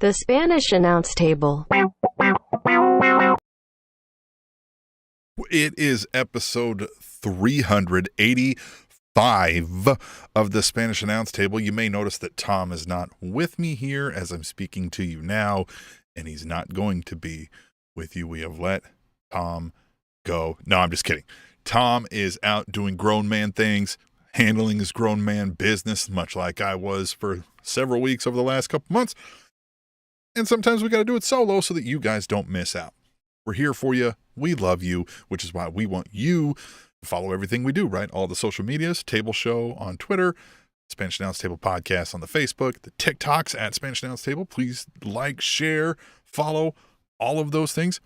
The Spanish Announce Table. It is episode 385 of the Spanish Announce Table. You may notice that Tom is not with me here as I'm speaking to you now, and he's not going to be with you. We have let Tom go. No, I'm just kidding. Tom is out doing grown man things, handling his grown man business, much like I was for several weeks over the last couple months. And sometimes we got to do it solo so that you guys don't miss out. We're here for you. We love you, which is why we want you to follow everything we do, right? All the social medias, Table Show on Twitter, Spanish Announce Table Podcast on the Facebook, the TikToks at Spanish Announce Table. Please like, share, follow, all of those things.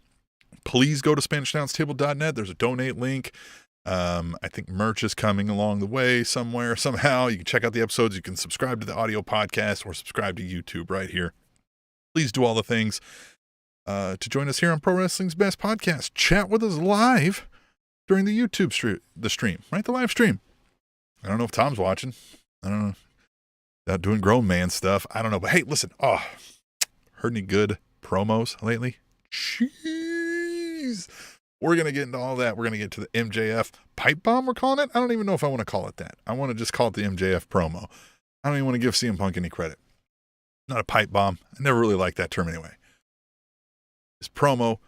Please go to SpanishAnnounceTable.net. There's a donate link. I think merch is coming along the way somewhere, somehow. You can check out the episodes. You can subscribe to the audio podcast or subscribe to YouTube right here. Please do all the things to join us here on Pro Wrestling's Best Podcast. Chat with us live during the YouTube stream, right? The live stream. I don't know if Tom's watching. I don't know. Not doing grown man stuff. I don't know. But hey, listen. Oh, heard any good promos lately? Jeez. We're going to get into all that. We're going to get to the MJF pipe bomb, we're calling it. I don't even know if I want to call it that. I want to just call it the MJF promo. I don't even want to give CM Punk any credit. Not a pipe bomb. I never really liked that term anyway. His promo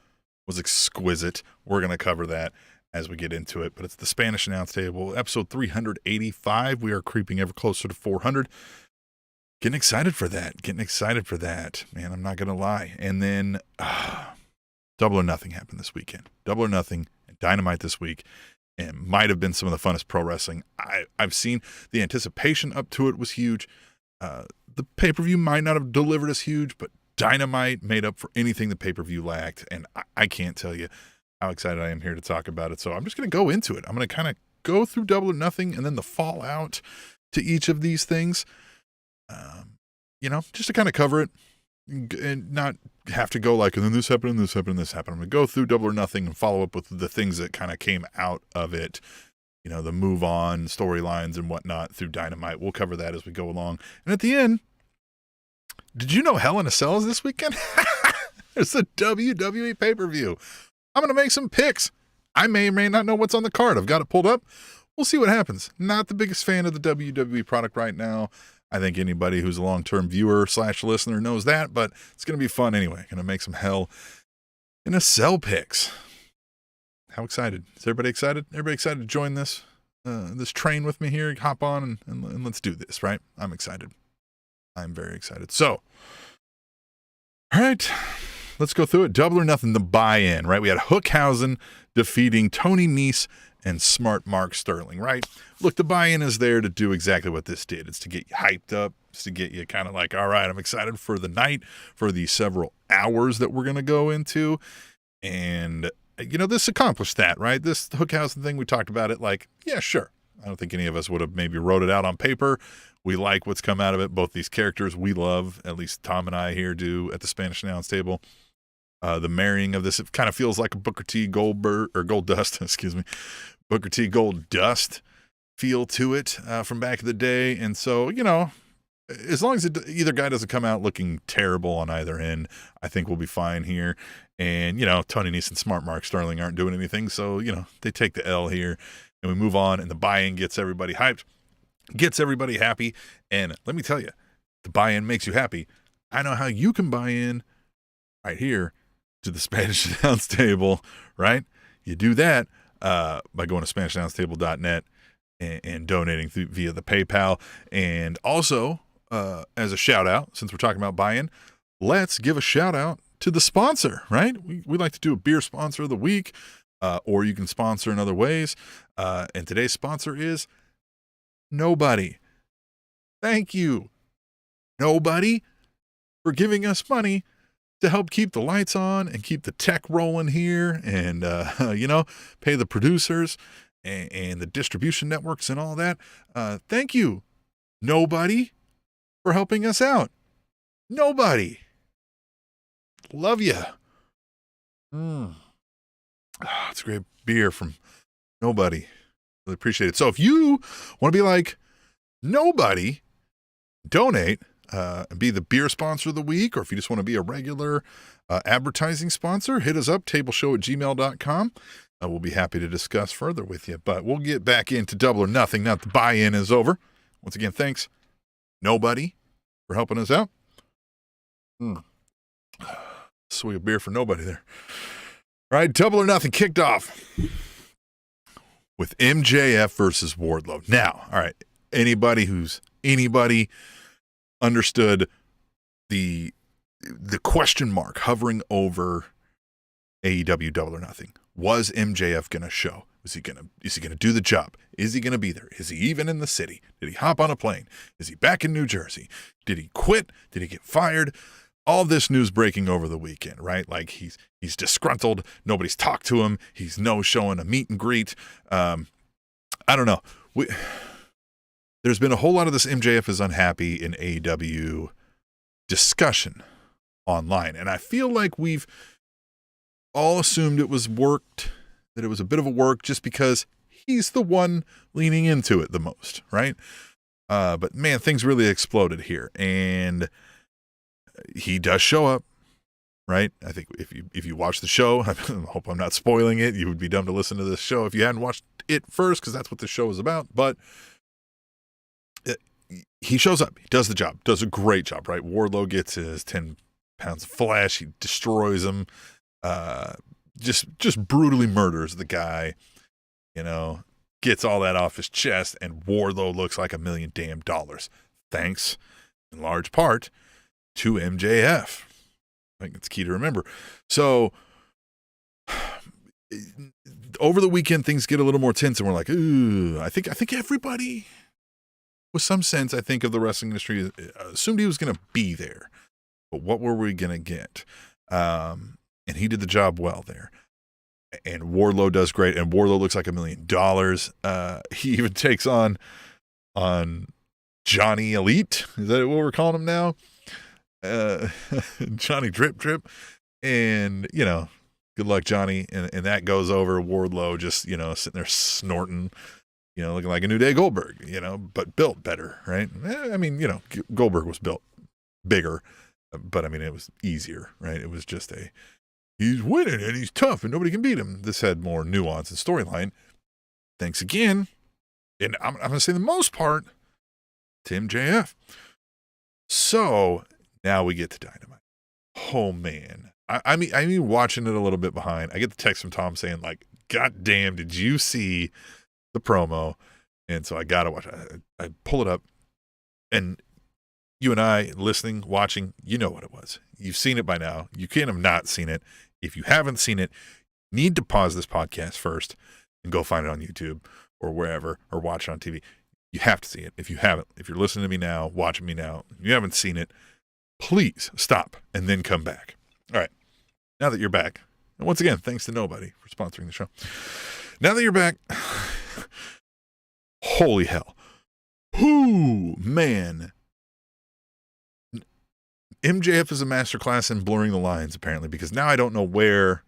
was exquisite. We're going to cover that as we get into it. But it's the Spanish Announce Table, episode 385. We are creeping ever closer to 400. Getting excited for that. Man, I'm not going to lie. And then Double or Nothing happened this weekend. Double or Nothing and Dynamite this week. And might have been some of the funnest pro wrestling I've seen. The anticipation up to it was huge. The pay-per-view might not have delivered as huge, but Dynamite made up for anything the pay-per-view lacked. And I can't tell you how excited I am here to talk about it. So I'm just going to go into it. I'm going to kind of go through Double or Nothing and then the fallout to each of these things. Just to kind of cover it and not have to go like, and then this happened, and this happened, and this happened. I'm going to go through Double or Nothing and follow up with the things that kind of came out of it. The move on storylines and whatnot through Dynamite. We'll cover that as we go along. And at the end, did you know Hell in a Cell is this weekend? It's a WWE pay-per-view. I'm going to make some picks. I may or may not know what's on the card. I've got it pulled up. We'll see what happens. Not the biggest fan of the WWE product right now. I think anybody who's a long-term viewer / listener knows that, but it's going to be fun anyway. Going to make some Hell in a Cell picks. How excited? Is everybody excited? Everybody excited to join this train with me here? Hop on and let's do this, right? I'm excited. I'm very excited. So, all right, let's go through it. Double or Nothing, the buy-in, right? We had Hookhausen defeating Tony Nese and Smart Mark Sterling, right? Look, the buy-in is there to do exactly what this did. It's to get you hyped up. It's to get you kind of like, all right, I'm excited for the night, for the several hours that we're going to go into. And this accomplished that, right? This Hookhausen thing, we talked about it like, yeah, sure. I don't think any of us would have maybe wrote it out on paper. We like what's come out of it. Both these characters we love, at least Tom and I here do at the Spanish Announce Table. The marrying of this, it kind of feels like a Booker T Goldust, excuse me, Booker T Goldust feel to it from back in the day. And so, as long as either guy doesn't come out looking terrible on either end, I think we'll be fine here. And, Tony Nese and Smart Mark Sterling aren't doing anything. So, they take the L here and we move on, and the buy-in gets everybody hyped, gets everybody happy. And let me tell you, the buy-in makes you happy. I know how you can buy in right here to the Spanish Announce Table, right? You do that by going to SpanishAnnounceTable.net and donating via the PayPal. And also, as a shout out, since we're talking about buy-in, let's give a shout out to the sponsor, right? We like to do a beer sponsor of the week, or you can sponsor in other ways. And today's sponsor is Nobody. Thank you, Nobody, for giving us money to help keep the lights on and keep the tech rolling here and, pay the producers and the distribution networks and all that. Thank you, Nobody, for helping us out. Nobody. Love you. It's a great beer from Nobody. Really appreciate it. So if you want to be like Nobody, donate and be the beer sponsor of the week, or if you just want to be a regular advertising sponsor, hit us up, tableshow@gmail.com. We'll be happy to discuss further with you. But we'll get back into Double or Nothing. Now that the buy-in is over. Once again, thanks, nobody, for helping us out. Swig of beer for nobody there. All right, Double or Nothing kicked off with MJF versus Wardlow. Now, all right, anybody understood the question mark hovering over AEW Double or Nothing. Was MJF going to show? Is he going to do the job? Is he going to be there? Is he even in the city? Did he hop on a plane? Is he back in New Jersey? Did he quit? Did he get fired? All this news breaking over the weekend, right? Like he's disgruntled. Nobody's talked to him. He's no-showing a meet and greet. I don't know. There's been a whole lot of this MJF is unhappy in AEW discussion online. And I feel like we've all assumed it was worked, that it was a bit of a work just because he's the one leaning into it the most, right? But man, things really exploded here. And he does show up, right? I think if you watch the show, I hope I'm not spoiling it. You would be dumb to listen to this show if you hadn't watched it first, because that's what the show is about. But he shows up. He does the job. Does a great job, right? Wardlow gets his 10 pounds of flesh. He destroys him. Just brutally murders the guy, gets all that off his chest, and Wardlow looks like $1 million damn dollars. Thanks, in large part, to MJF. I think it's key to remember. So, over the weekend, things get a little more tense, and we're like, ooh, I think everybody, with some sense, I think, of the wrestling industry, assumed he was going to be there. But what were we going to get? And he did the job well there. And Wardlow does great. And Wardlow looks like $1 million. He even takes on Johnny Elite. Is that what we're calling him now? Johnny Drip. And, good luck, Johnny. And that goes over. Wardlow just, sitting there snorting, looking like a New Day Goldberg, but built better, right? I mean, Goldberg was built bigger, but I mean, it was easier, right? It was just he's winning and he's tough and nobody can beat him. This had more nuance and storyline. Thanks again. And I'm going to say the most part to MJF. So now we get to Dynamite. Oh man. I mean, watching it a little bit behind. I get the text from Tom saying like, God damn, did you see the promo? And so I got to watch it. I pull it up, and you and I listening, watching, you know what it was. You've seen it by now. You can't have not seen it. If you haven't seen it, need to pause this podcast first and go find it on YouTube or wherever, or watch it on TV. You have to see it. If you haven't, if you're listening to me now, watching me now, you haven't seen it, please stop and then come back. All right. Now that you're back, and once again, thanks to nobody for sponsoring the show. Now that you're back, holy hell. Whoo, man. MJF is a masterclass in blurring the lines, apparently, because now I don't know where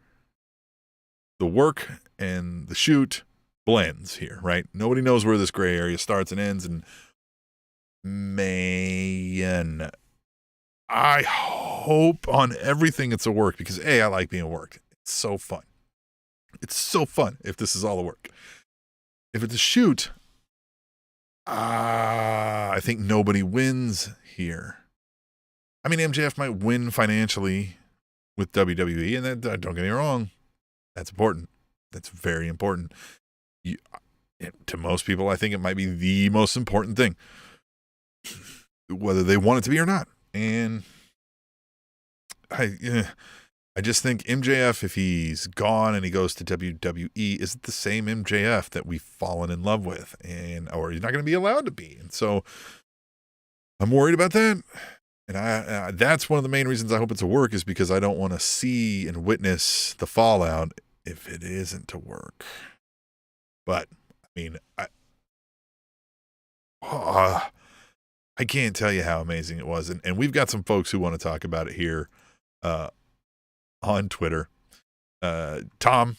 the work and the shoot blends here, right? Nobody knows where this gray area starts and ends, and man, I hope on everything it's a work, because I like being worked. It's so fun. It's so fun if this is all a work. If it's a shoot, I think nobody wins here. I mean, MJF might win financially with WWE, and that, don't get me wrong, that's important. That's very important. To most people, I think it might be the most important thing, whether they want it to be or not. And I just think MJF, if he's gone and he goes to WWE, isn't the same MJF that we've fallen in love with, or he's not going to be allowed to be. And so I'm worried about that. And that's one of the main reasons I hope it's a work, is because I don't want to see and witness the fallout if it isn't to work. But, I mean, I can't tell you how amazing it was. And we've got some folks who want to talk about it here on Twitter. Tom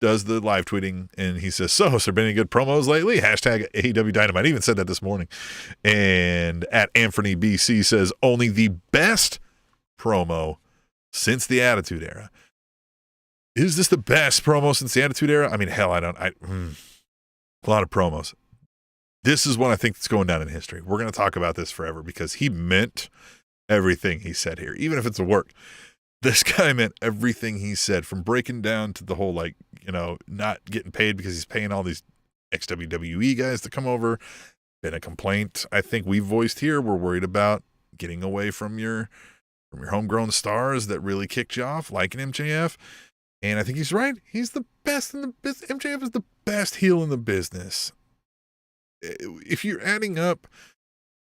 does the live tweeting, and he says, so, has there been any good promos lately? Hashtag AEW Dynamite. I even said that this morning. And at Anthony BC says, only the best promo since the Attitude Era. Is this the best promo since the Attitude Era? I mean, hell, a lot of promos. This is one I think that's going down in history. We're going to talk about this forever because he meant everything he said here, even if it's a work. This guy meant everything he said, from breaking down to the whole, like, you know, not getting paid because he's paying all these ex-WWE guys to come over. Been a complaint I think we voiced here. We're worried about getting away from your homegrown stars that really kicked you off, like an MJF. And I think he's right. He's the best in the business. MJF is the best heel in the business. If you're adding up,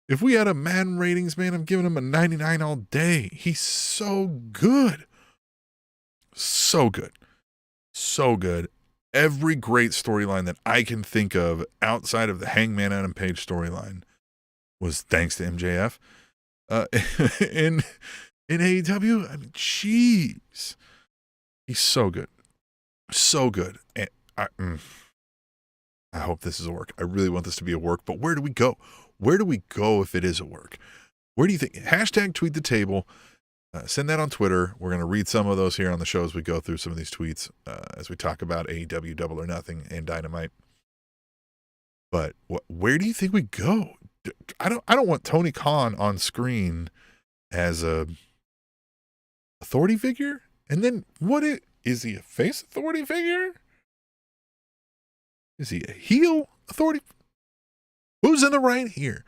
if we had a Madden ratings, man, I'm giving him a 99 all day. He's so good. So good. So good. Every great storyline that I can think of outside of the Hangman Adam Page storyline was thanks to MJF. In AEW, I mean, jeez. He's so good. So good. And I hope this is a work. I really want this to be a work, but where do we go? Where do we go if it is a work? Where do you think? Hashtag tweet the table. Send that on Twitter. We're going to read some of those here on the show as we go through some of these tweets as we talk about AEW Double or Nothing and Dynamite. But where do you think we go? I don't want Tony Khan on screen as a authority figure. And then is he a face authority figure? Is he a heel authority? Who's in the right here?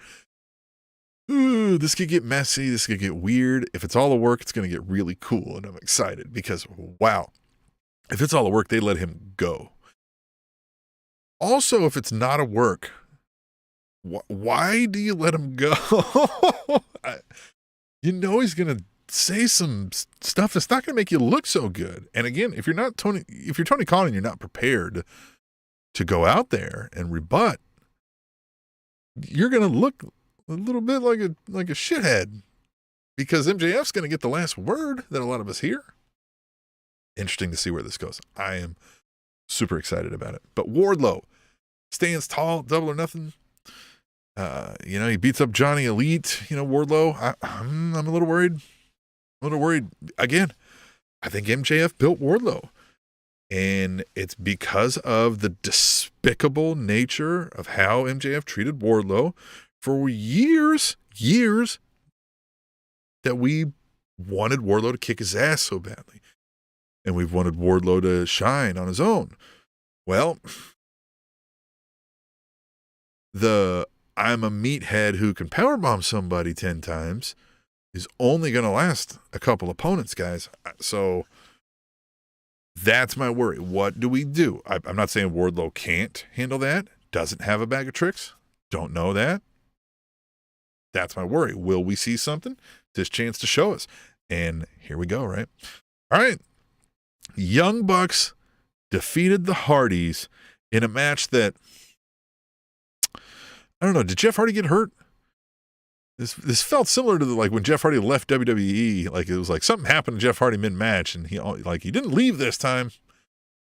Ooh, this could get messy. This could get weird. If it's all a work, it's going to get really cool. And I'm excited because, wow, if it's all a work, they let him go. Also, if it's not a work, why do you let him go? You know he's going to say some stuff that's not going to make you look so good. And again, if you're Tony Khan and you're not prepared to go out there and rebut, you're going to look a little bit like a shithead, because MJF's going to get the last word that a lot of us hear. Interesting to see where this goes. I am super excited about it. But Wardlow stands tall, Double or Nothing. He beats up Johnny Elite. Wardlow, I'm a little worried. Again, I think MJF built Wardlow. And it's because of the despicable nature of how MJF treated Wardlow for years that we wanted Wardlow to kick his ass so badly. And we've wanted Wardlow to shine on his own. Well, I'm a meathead who can powerbomb somebody 10 times is only going to last a couple opponents, guys. So that's my worry. What do we do? I'm not saying Wardlow can't handle that. Doesn't have a bag of tricks. Don't know that. That's my worry. Will we see something? This chance to show us. And here we go, right? All right. Young Bucks defeated the Hardys in a match that, I don't know, did Jeff Hardy get hurt? This felt similar to when Jeff Hardy left WWE. Like, it was like something happened to Jeff Hardy mid-match, and he didn't leave this time,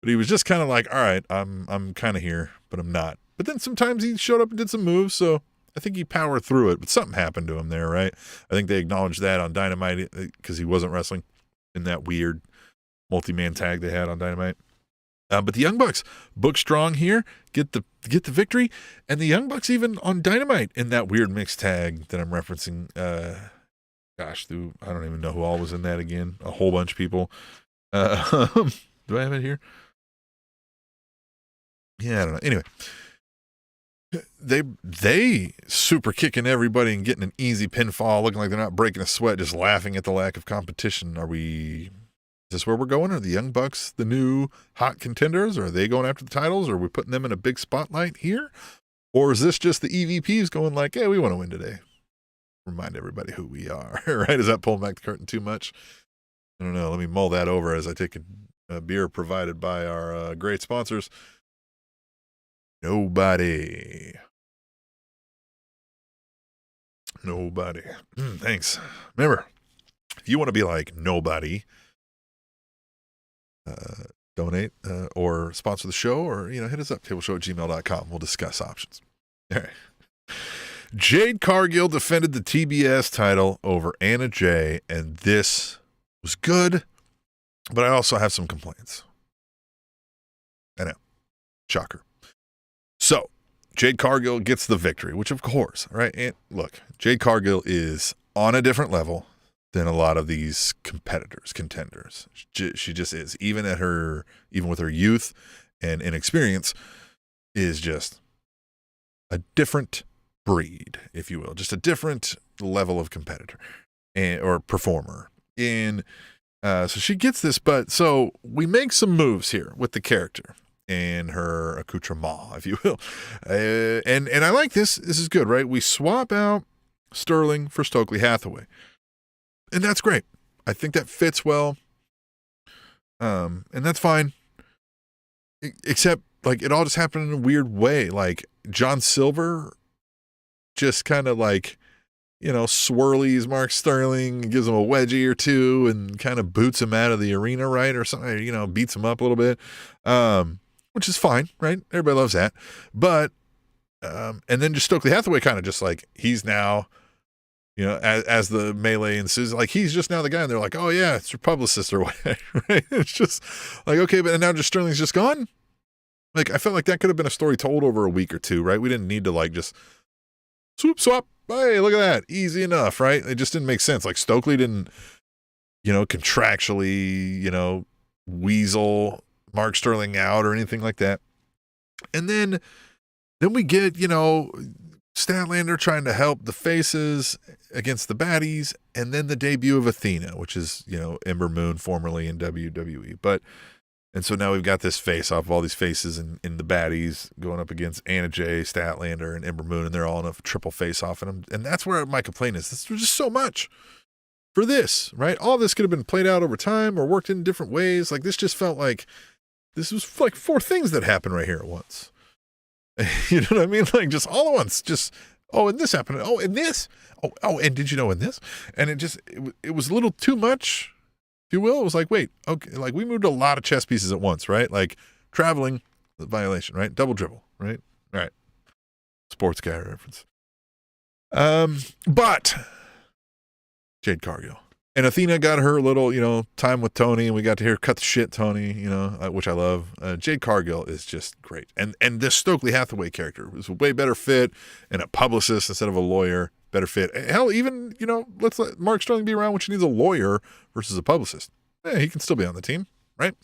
but he was just kind of like, all right, I'm kind of here, but I'm not. But then sometimes he showed up and did some moves, so I think he powered through it. But something happened to him there, right? I think they acknowledged that on Dynamite because he wasn't wrestling in that weird multi-man tag they had on Dynamite. But the Young Bucks book strong here, get the victory, and the Young Bucks even on Dynamite in that weird mixed tag that I'm referencing. I don't even know who all was in that again. A whole bunch of people. Do I have it here? Yeah, I don't know. Anyway, they super kicking everybody and getting an easy pinfall, looking like they're not breaking a sweat, just laughing at the lack of competition. Is this where we're going? Are the Young Bucks the new hot contenders? Are they going after the titles? Or are we putting them in a big spotlight here? Or is this just the EVPs going like, hey, we want to win today? Remind everybody who we are, right? Is that pulling back the curtain too much? I don't know. Let me mull that over as I take a beer provided by our great sponsors. Nobody. Thanks. Remember, if you want to be like nobody, donate or sponsor the show, or hit us up, tableshow@gmail.com. We'll discuss options. All right. Jade Cargill defended the TBS title over Anna Jay, and this was good, but I also have some complaints. I know. Shocker. So, Jade Cargill gets the victory, which of course, right? And look, Jade Cargill is on a different level than a lot of these contenders. She just is. Even with her youth and inexperience, is just a different breed, if you will, just a different level of competitor or performer. And so she gets this, but so we make some moves here with the character and her accoutrement, if you will. And I like this. This is good, right? We swap out Sterling for Stokely Hathaway. And that's great. I think that fits well. And that's fine. Except, like, it all just happened in a weird way. Like, John Silver just kind of like, swirlies Mark Sterling, gives him a wedgie or two, and kind of boots him out of the arena, right? Or something, beats him up a little bit. Which is fine, right? Everybody loves that. But, and then just Stokely Hathaway kind of just like, he's now, as the melee ensues, like, he's just now the guy, and they're like, oh yeah, it's your publicist or what, right? It's just like, okay, but now just Sterling's just gone. Like, I felt like that could have been a story told over a week or two, right? We didn't need to like just swoop, swap. Hey, look at that. Easy enough, right? It just didn't make sense. Like, Stokely didn't, contractually, weasel Mark Sterling out or anything like that. And then we get, Statlander trying to help the faces against the baddies, and then the debut of Athena, which is, Ember Moon, formerly in WWE. And so now we've got this face off of all these faces in the baddies going up against Anna Jay, Statlander, and Ember Moon, and they're all in a triple face off. And that's where my complaint is. This was just so much for this, right? All this could have been played out over time or worked in different ways. Like, this just felt like this was like 4 things that happened right here at once. You know what I mean? Like, just all at once. Just, and this happened. Oh, and this. Oh, and did you know in this? And it was a little too much, if you will. It was like, wait, okay, like, we moved a lot of chess pieces at once, right? Like, traveling, violation, right? Double dribble, right? All right. Sports guy reference. But Jade Cargill. And Athena got her little, time with Tony, and we got to hear cut the shit Tony, which I love. Jade Cargill is just great. And this Stokely Hathaway character was a way better fit, and a publicist instead of a lawyer, better fit. Hell, even, let's let Mark Sterling be around when she needs a lawyer versus a publicist. Yeah, he can still be on the team, right?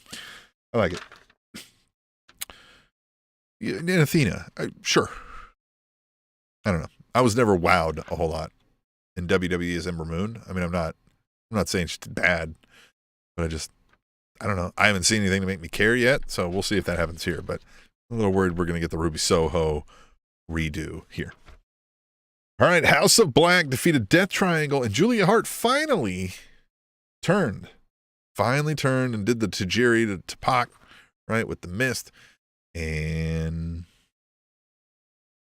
I like it. And Athena, sure. I don't know. I was never wowed a whole lot in WWE as Ember Moon. I mean, I'm not saying she's bad, but I don't know. I haven't seen anything to make me care yet, so we'll see if that happens here. But I'm a little worried we're going to get the Ruby Soho redo here. All right, House of Black defeated Death Triangle, and Julia Hart finally turned and did the Tajiri to Pac, right, with the mist, and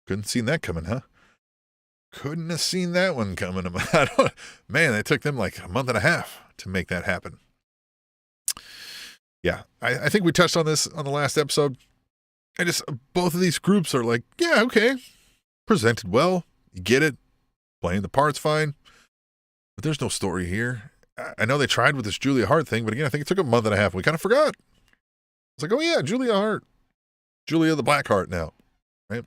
couldn't see that coming, huh? Couldn't have seen that one coming. Man, it took them like a month and a half to make that happen. Yeah, I think we touched on this on the last episode. Both of these groups are like, yeah, okay, presented well. You get it. Playing the parts fine. But there's no story here. I know they tried with this Julia Hart thing, but again, I think it took a month and a half. We kind of forgot. It's like, oh yeah, Julia Hart. Julia the Black Heart now, right?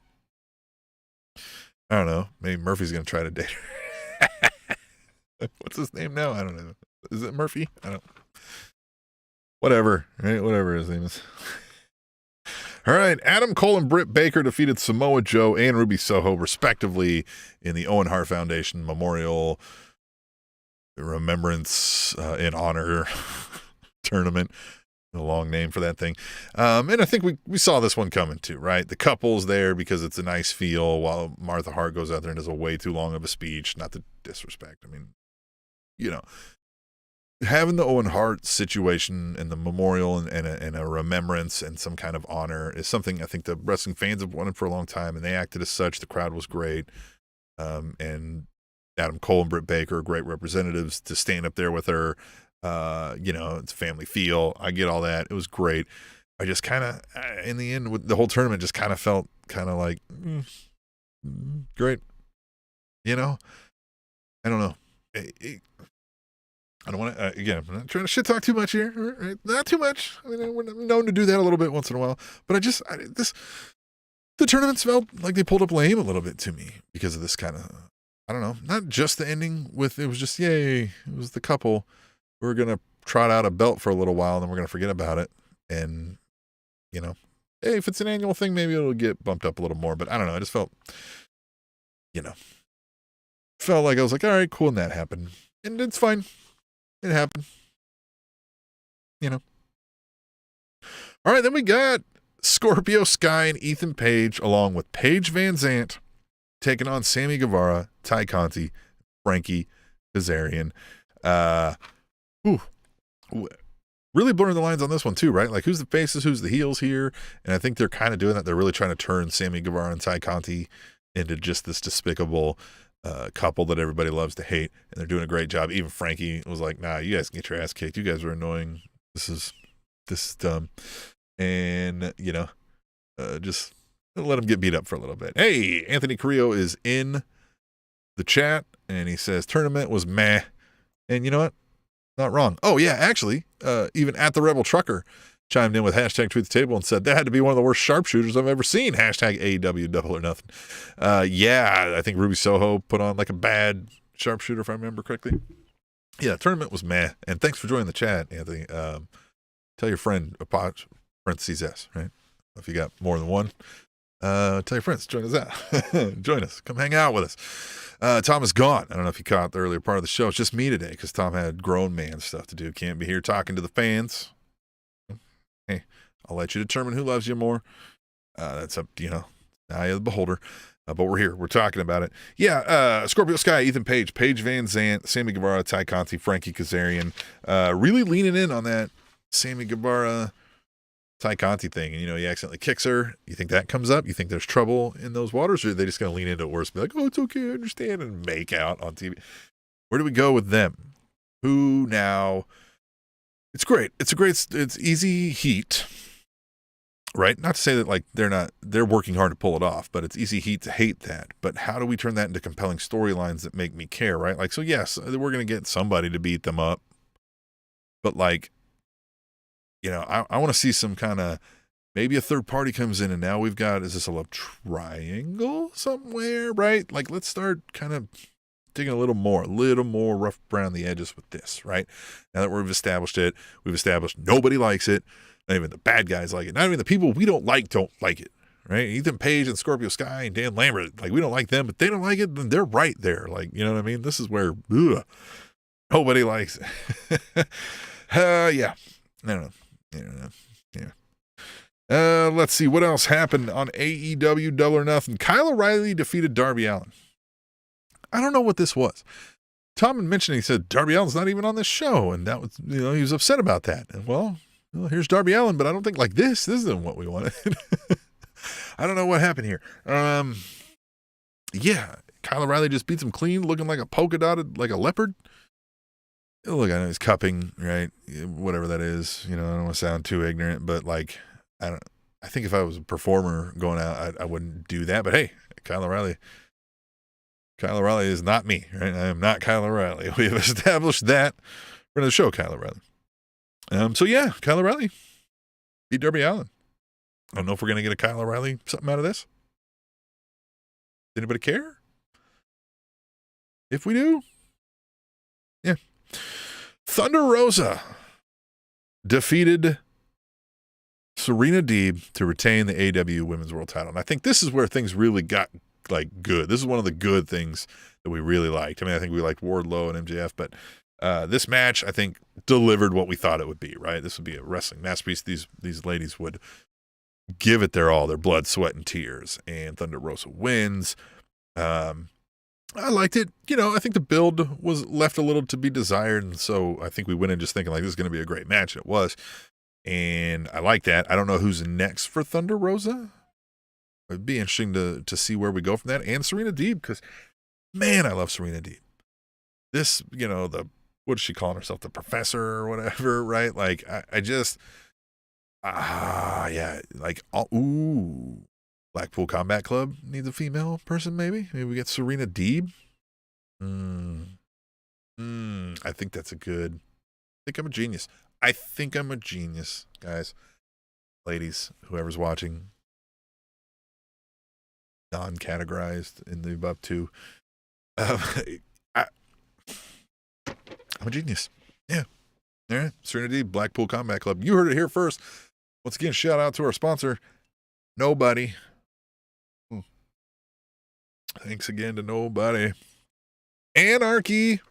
I don't know. Maybe Murphy's going to try to date her. What's his name now? I don't know. Is it Murphy? I don't know. Whatever, right? Whatever his name is. All right. Adam Cole and Britt Baker defeated Samoa Joe and Ruby Soho, respectively, in the Owen Hart Foundation Memorial Remembrance in Honor tournament. A long name for that thing. And I think we saw this one coming too, right? The couple's there because it's a nice feel while Martha Hart goes out there and does a way too long of a speech. Not to disrespect. I mean, having the Owen Hart situation and the memorial and a remembrance and some kind of honor is something I think the wrestling fans have wanted for a long time, and they acted as such. The crowd was great. And Adam Cole and Britt Baker are great representatives to stand up there with her. It's a family feel. I get all that. It was great. I just kind of, in the end, with the whole tournament, just kind of felt kind of like, great. I don't know. I don't want to, again, I'm not trying to shit talk too much here. Right? Not too much. I mean, we're known to do that a little bit once in a while. But the tournaments felt like they pulled up lame a little bit to me because of this kind of, I don't know, not just the ending it was just, yay, it was the couple. We're going to trot out a belt for a little while, and then we're going to forget about it. And, hey, if it's an annual thing, maybe it'll get bumped up a little more. But I don't know. I just felt, felt like I was like, all right, cool, and that happened. And it's fine. It happened. All right, then we got Scorpio Sky and Ethan Page, along with Paige Van Zant, taking on Sammy Guevara, Ty Conti, Frankie Kazarian. Really blurring the lines on this one too, right? Like, who's the faces, who's the heels here? And I think they're kind of doing that. They're really trying to turn Sammy Guevara and Ty Conti into just this despicable couple that everybody loves to hate, and they're doing a great job. Even Frankie was like, nah, you guys can get your ass kicked. You guys are annoying. This is dumb. And, just let him get beat up for a little bit. Hey, Anthony Carrillo is in the chat, and he says, tournament was meh. And you know what? Not wrong. Oh, yeah, actually, even at the Rebel Trucker chimed in with hashtag Tweet the Table and said, that had to be one of the worst sharpshooters I've ever seen. Hashtag AEW Double or Nothing. Yeah, I think Ruby Soho put on like a bad sharpshooter, if I remember correctly. Yeah, tournament was meh. And thanks for joining the chat, Anthony. Tell your friend, parentheses S, right? If you got more than one, tell your friends, join us out. Join us. Come hang out with us. Tom is gone. I don't know if you caught the earlier part of the show. It's just me today because Tom had grown man stuff to do. Can't be here talking to the fans. Hey, I'll let you determine who loves you more. That's up to, eye of the beholder. But we're here. We're talking about it. Yeah, Scorpio Sky, Ethan Page, Paige Van Zant, Sammy Guevara, Ty Conti, Frankie Kazarian. Really leaning in on that Sammy Guevara, Ty Conti thing. And, he accidentally kicks her. You think that comes up? You think there's trouble in those waters? Or are they just going to lean into it worse and be like, oh, it's okay, I understand, and make out on TV? Where do we go with them? Who now? It's great. It's easy heat, right? Not to say that they're working hard to pull it off, but it's easy heat to hate that. But how do we turn that into compelling storylines that make me care, right? Like, so yes, we're going to get somebody to beat them up, but I want to see some kind of, maybe a third party comes in and now we've got, is this a love triangle somewhere, right? Like, let's start kind of digging a little more rough around the edges with this, right? Now that we've established it, nobody likes it. Not even the bad guys like it. Not even the people we don't like it, right? Ethan Page and Scorpio Sky and Dan Lambert, we don't like them, but they don't like it, then they're right there. You know what I mean? This is where nobody likes it. Yeah. No. Yeah. Let's see what else happened on AEW Double or Nothing. Kyle O'Reilly defeated Darby Allin. I don't know what this was. Tom had mentioned, he said, Darby Allin's not even on this show. And that was, he was upset about that. And well, here's Darby Allin, but I don't think this isn't what we wanted. I don't know what happened here. Yeah, Kyle O'Reilly just beats him clean, looking like a polka dotted, like a leopard. Look, I know he's cupping, right? Whatever that is. I don't want to sound too ignorant, but I think if I was a performer going out, I wouldn't do that. But hey, Kyle O'Reilly is not me, right? I am not Kyle O'Reilly. We have established that for the show, Kyle O'Reilly. So yeah, Kyle O'Reilly beat Darby Allin. I don't know if we're going to get a Kyle O'Reilly something out of this. Anybody care? If we do, yeah. Thunder Rosa defeated Serena Deeb to retain the AEW Women's World Title. And I think this is where things really got good. This is one of the good things that we really liked. I mean, I think we liked Wardlow and MJF, but this match, I think, delivered what we thought it would be, right? This would be a wrestling masterpiece. These ladies would give it their all, their blood, sweat, and tears. And Thunder Rosa wins. I liked it. I think the build was left a little to be desired. And so I think we went in just thinking this is going to be a great match. And it was. And I like that. I don't know who's next for Thunder Rosa. It'd be interesting to see where we go from that. And Serena Deeb, because, man, I love Serena Deeb. This, the what is she calling herself? The professor or whatever, right? Like, I just, yeah, like, Blackpool Combat Club needs a female person, maybe? Maybe we get Serena Deeb? I think that's a good, I think I'm a genius. I think I'm a genius, guys. Ladies, whoever's watching, non-categorized in the above two. I'm a genius. Yeah. All right. Serenity, Blackpool Combat Club. You heard it here first. Once again, shout out to our sponsor, Nobody. Thanks again to Nobody. Anarchy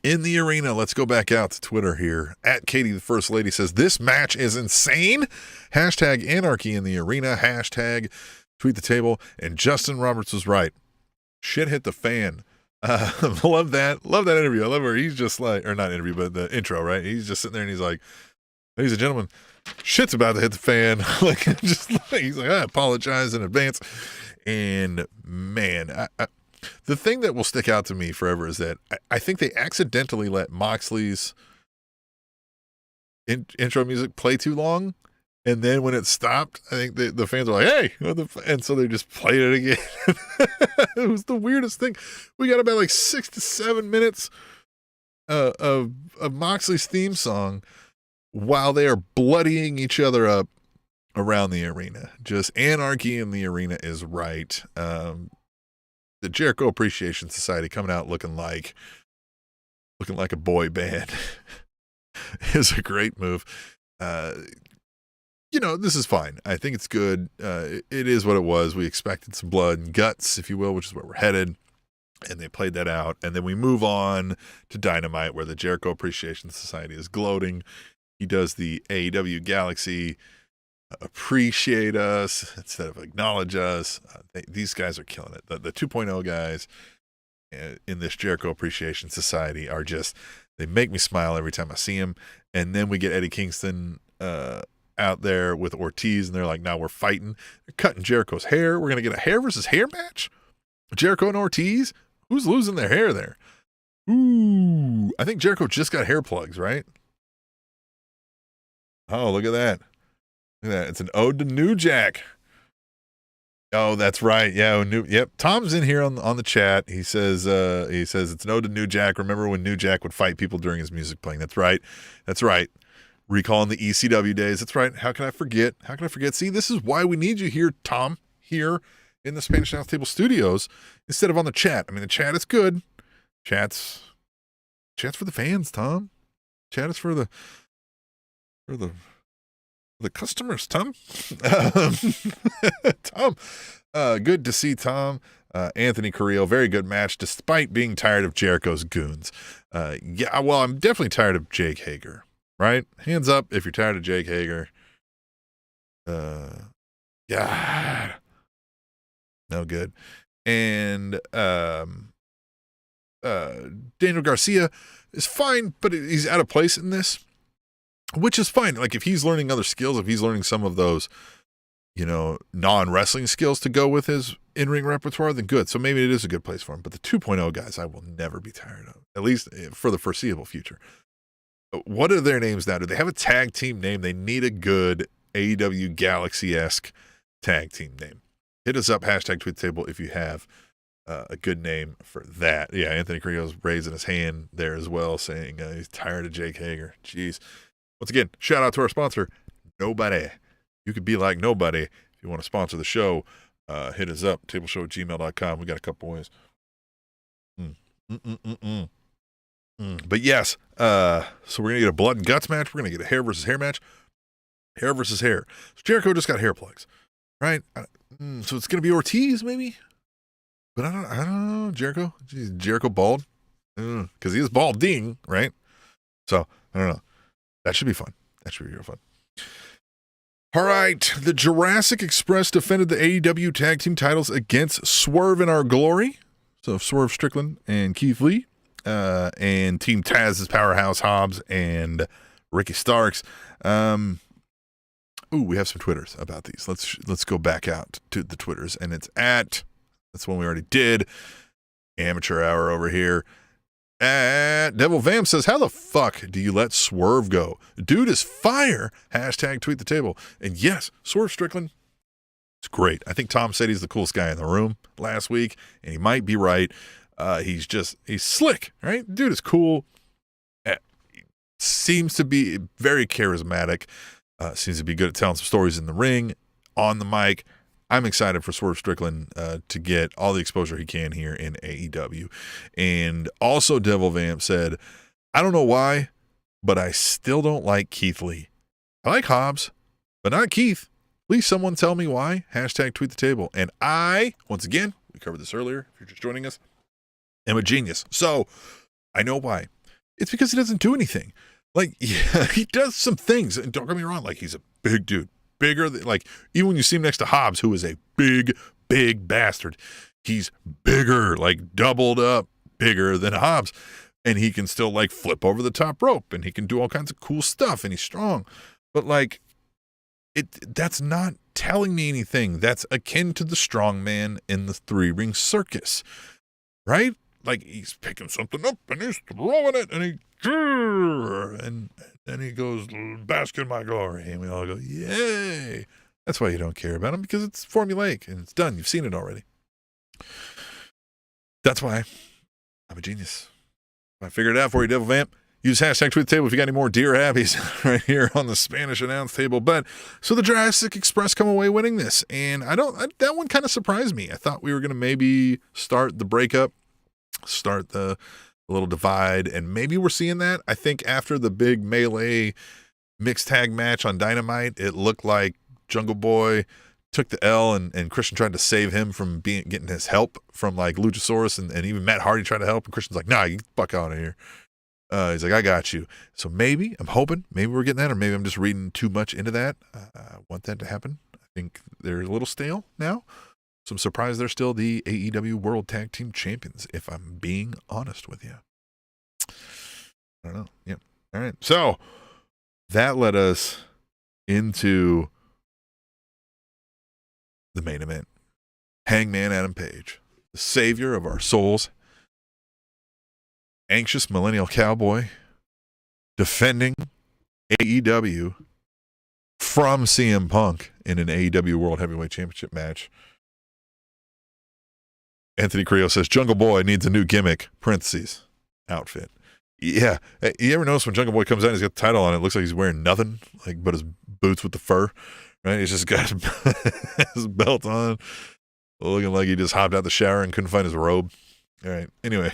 in the arena. Let's go back out to Twitter here. At Katie, the First Lady, says, this match is insane. Hashtag Anarchy in the arena. Hashtag Tweet the Table. And Justin Roberts was right. Shit hit the fan. Love that interview. I love where he's just like, or not interview, but the intro, right? He's just sitting there and he's like, ladies and gentlemen, shit's about to hit the fan. Like, just like, he's like, I apologize in advance. And man, the thing that will stick out to me forever is that I think they accidentally let Moxley's intro music play too long. And then when it stopped, I think the fans were like, hey, and so they just played it again. It was the weirdest thing. We got about like 6 to 7 minutes of Moxley's theme song while they are bloodying each other up around the arena. Just anarchy in the arena is right. The Jericho Appreciation Society coming out looking like a boy band is a great move. This is fine. I think it's good. It is what it was. We expected some blood and guts, if you will, which is where we're headed. And they played that out. And then we move on to Dynamite, where the Jericho Appreciation Society is gloating. He does the AEW Galaxy appreciate us instead of acknowledge us. These guys are killing it. The 2.0 guys in this Jericho Appreciation Society are just, they make me smile every time I see them. And then we get Eddie Kingston out there with Ortiz, and they're like, now we're fighting. They're cutting Jericho's hair. We're going to get a hair versus hair match? Jericho and Ortiz? Who's losing their hair there? Ooh, I think Jericho just got hair plugs, right? Oh, look at that. Look at that. It's an ode to New Jack. Oh, that's right. Yeah. Yep. Tom's in here on the chat. He says it's an ode to New Jack. Remember when New Jack would fight people during his music playing? That's right. That's right. Recalling the ECW days. That's right. How can I forget? See, this is why we need you here, Tom, here in the Spanish Announce Table studios instead of on the chat. I mean, the chat is good. Chat's for the fans, Tom. Chat is for the customers, Tom. Tom, good to see Tom. Anthony Carrillo, very good match, despite being tired of Jericho's goons. Yeah, well, I'm definitely tired of Jake Hager. Right? Hands up if you're tired of Jake Hager. God. No good. And Daniel Garcia is fine, but he's out of place in this, which is fine. Like, if he's learning other skills, if he's learning some of those, non-wrestling skills to go with his in-ring repertoire, then good. So maybe it is a good place for him. But the 2.0 guys, I will never be tired of, at least for the foreseeable future. What are their names now? Do they have a tag team name? They need a good AEW Galaxy-esque tag team name. Hit us up, hashtag Tweet the Table, if you have a good name for that. Yeah, Anthony Carrillo's raising his hand there as well, saying he's tired of Jake Hager. Jeez. Once again, shout out to our sponsor, Nobody. You could be like Nobody. If you want to sponsor the show, hit us up, tableshow@gmail.com. We got a couple ways. But yes, so we're going to get a blood and guts match. We're going to get a hair versus hair match. Hair versus hair. So Jericho just got hair plugs, right? So it's going to be Ortiz, maybe? But I don't know. Jericho? Jeez, Jericho bald? Because he is balding, right? So, I don't know. That should be fun. That should be real fun. All right. The Jurassic Express defended the AEW tag team titles against Swerve in Our Glory. So Swerve Strickland and Keith Lee. And Team Taz's Powerhouse Hobbs and Ricky Starks. We have some Twitters about these. Let's go back out to the Twitters, and it's that's one we already did. Amateur Hour over here. Devil Vamp says, how the fuck do you let Swerve go? Dude is fire. Hashtag tweet the table. And yes, Swerve Strickland, it's great. I think Tom said he's the coolest guy in the room last week, and he might be right. He's slick, right? Dude is cool. Seems to be very charismatic. Seems to be good at telling some stories in the ring, on the mic. I'm excited for Swerve Strickland to get all the exposure he can here in AEW. And also Devil Vamp said, I don't know why, but I still don't like Keith Lee. I like Hobbs, but not Keith. Please someone tell me why. Hashtag tweet the table. And I, once again, we covered this earlier, if you're just joining us, am a genius. So I know why. It's because he doesn't do anything. Like, yeah, he does some things. And don't get me wrong, like, he's a big dude. Bigger than, like, even when you see him next to Hobbs, who is a big, big bastard, he's bigger, like doubled up bigger than Hobbs. And he can still, like, flip over the top rope, and he can do all kinds of cool stuff, and he's strong. But, like, that's not telling me anything. That's akin to the strong man in the three-ring circus, right? Like, he's picking something up, and he's throwing it, and then he goes, bask in my glory, and we all go, yay. That's why you don't care about him, because it's formulaic, and it's done. You've seen it already. That's why I'm a genius. I figured it out for you, Devil Vamp. Use hashtag tweet the table if you got any more dear happies right here on the Spanish announce table. But so the Jurassic Express come away winning this, and that one kind of surprised me. I thought we were going to maybe start the breakup, start the little divide, and maybe we're seeing that. I think after the big melee mixed tag match on Dynamite, it looked like Jungle Boy took the L, and Christian tried to save him from getting his help from like Luchasaurus, and even Matt Hardy tried to help, and Christian's like, nah, you get the fuck out of here. He's like, I got you. So maybe, I'm hoping, maybe we're getting that, or maybe I'm just reading too much into that. I want that to happen. I think they're a little stale now. So I'm surprised they're still the AEW World Tag Team Champions, if I'm being honest with you. I don't know. Yeah. All right. So that led us into the main event. Hangman Adam Page, the savior of our souls, anxious millennial cowboy, defending AEW from CM Punk in an AEW World Heavyweight Championship match. Anthony Creo says, Jungle Boy needs a new gimmick, parentheses, outfit. Yeah. You ever notice when Jungle Boy comes out, he's got the title on it, looks like he's wearing nothing, like but his boots with the fur, right? He's just got his belt on, looking like he just hopped out the shower and couldn't find his robe. All right. Anyway.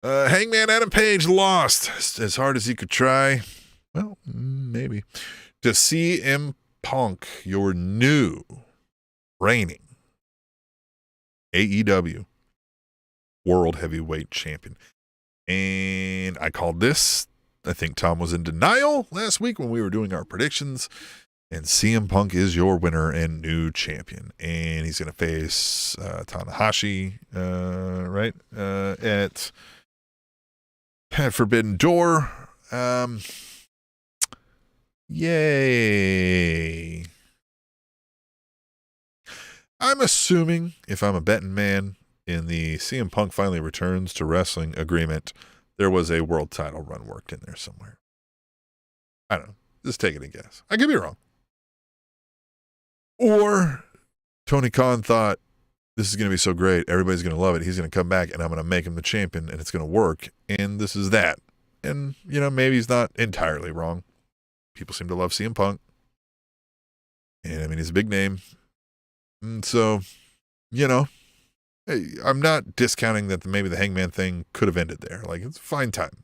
Hangman Adam Page lost as hard as he could try. Well, maybe. To CM Punk, your new reigning AEW World Heavyweight Champion. And I called this, I think Tom was in denial last week when we were doing our predictions. And CM Punk is your winner and new champion. And he's going to face Tanahashi, right? At Forbidden Door. Yay. I'm assuming, if I'm a betting man, in the CM Punk finally returns to wrestling agreement, there was a world title run worked in there somewhere. I don't know. Just taking a guess. I could be wrong. Or Tony Khan thought, this is going to be so great. Everybody's going to love it. He's going to come back, and I'm going to make him the champion, and it's going to work. And this is that. And, maybe he's not entirely wrong. People seem to love CM Punk. And, he's a big name. And so, hey, I'm not discounting that maybe the Hangman thing could have ended there. Like, it's a fine time.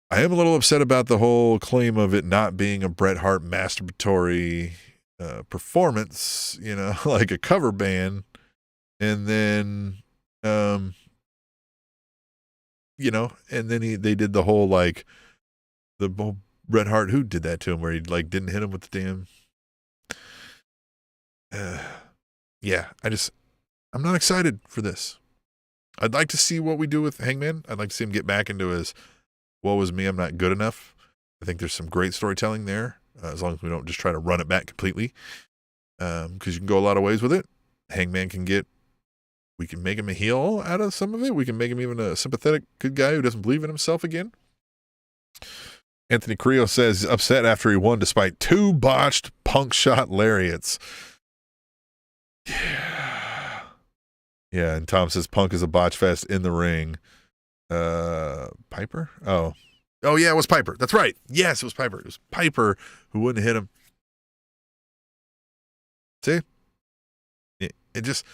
I am a little upset about the whole claim of it not being a Bret Hart masturbatory performance, like a cover band. And then, and then they did the whole, like, the whole Bret Hart, who did that to him, where he, like, didn't hit him with the damn, yeah, I'm not excited for this. I'd like to see what we do with Hangman. I'd like to see him get back into his, woe is me, I'm not good enough. I think there's some great storytelling there, as long as we don't just try to run it back completely, because you can go a lot of ways with it. Hangman can get We can make him a heel out of some of it. We can make him even a sympathetic good guy who doesn't believe in himself again. Anthony Carrillo says he's upset after he won despite 2 botched Punk shot lariats. Yeah. Yeah, and Tom says Punk is a botch fest in the ring. Piper? Oh, yeah, it was Piper. That's right. Yes, it was Piper. It was Piper who wouldn't hit him. See? It just...